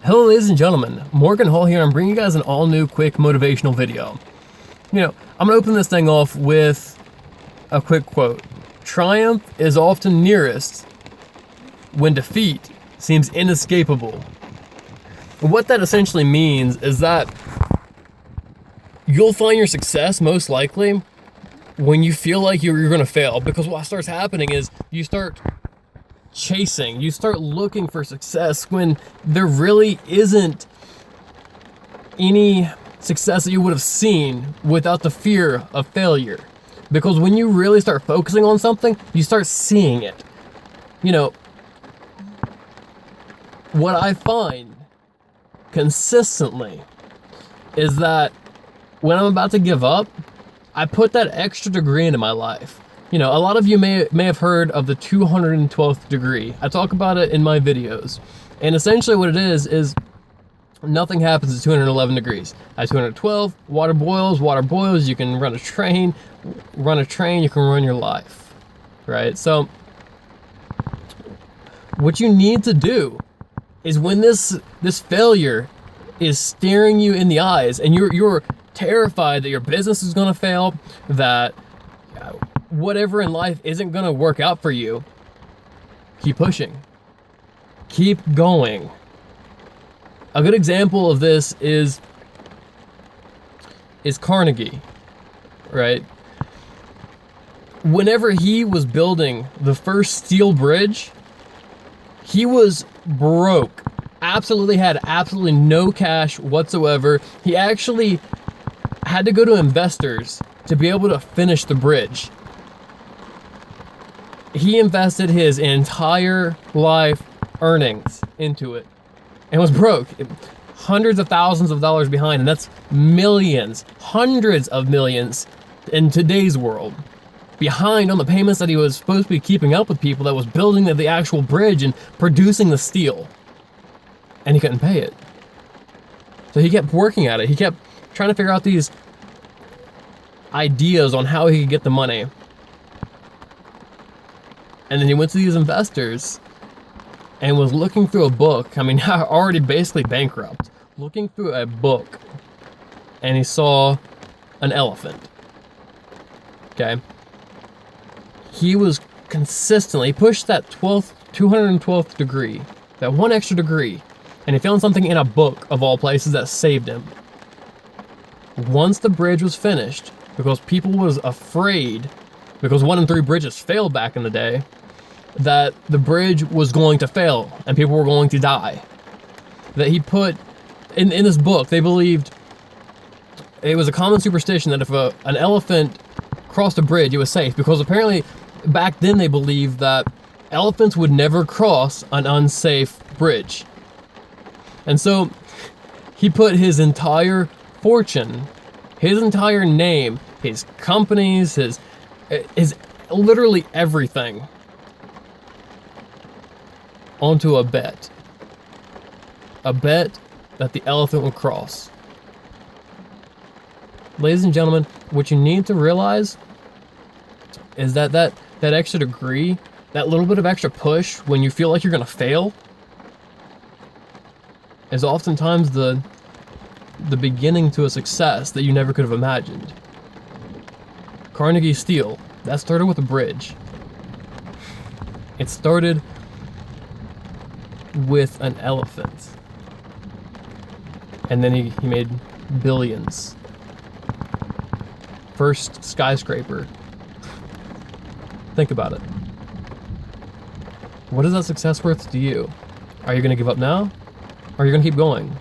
Hello ladies and gentlemen, Morgan Hall here. I'm bringing you guys an all new quick motivational video. I'm gonna open this thing off with a quick quote. Triumph is often nearest when defeat seems inescapable. What that essentially means is that you'll find your success most likely when you feel like you're gonna fail, because what starts happening is you start chasing, you start looking for success when there really isn't any success that you would have seen without the fear of failure. Because when you really start focusing on something, you start seeing it. What I find consistently is that when I'm about to give up, I put that extra degree into my life. A lot of you may have heard of the 212th degree. I talk about it in my videos. And essentially what it is nothing happens at 211 degrees. At 212, water boils, you can run a train, you can run your life, right? So what you need to do is when this failure is staring you in the eyes and you're terrified that your business is gonna fail, that whatever in life isn't gonna work out for you, keep pushing. Keep going. A good example of this is Carnegie, right? Whenever he was building the first steel bridge, he was broke. Had absolutely no cash whatsoever. He actually had to go to investors to be able to finish the bridge. He invested his entire life earnings into it and was broke. Hundreds of thousands of dollars behind, and that's millions, hundreds of millions in today's world. Behind on the payments that he was supposed to be keeping up with people that was building the actual bridge and producing the steel. And he couldn't pay it. So he kept working at it. He kept trying to figure out these ideas on how he could get the money. And then he went to these investors and was looking through a book. Already basically bankrupt. Looking through a book, and he saw an elephant. Okay? He was he pushed that 212th degree, that one extra degree, and he found something in a book of all places that saved him. Once the bridge was finished, because people was afraid, because 1 in 3 bridges failed back in the day, that the bridge was going to fail and people were going to die. That he put in this book, they believed it was a common superstition that if an elephant crossed a bridge, it was safe, because apparently back then they believed that elephants would never cross an unsafe bridge. And so he put his entire fortune, his entire name, his companies, his literally everything onto a bet. A bet that the elephant would cross. Ladies and gentlemen, what you need to realize is that extra degree, that little bit of extra push when you feel like you're gonna fail, is oftentimes the beginning to a success that you never could have imagined. Carnegie Steel, that started with a bridge. It started with an elephant. And then he made billions. First skyscraper. Think about it. What is that success worth to you? Are you gonna give up now? Or are you gonna keep going?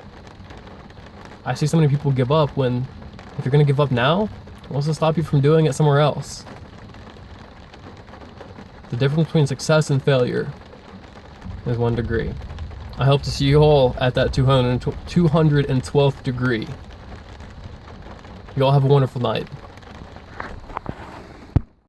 I see so many people give up when, if you're gonna give up now, what's to stop you from doing it somewhere else? The difference between success and failure is 1 degree. I hope to see you all at that 212th degree. You all have a wonderful night.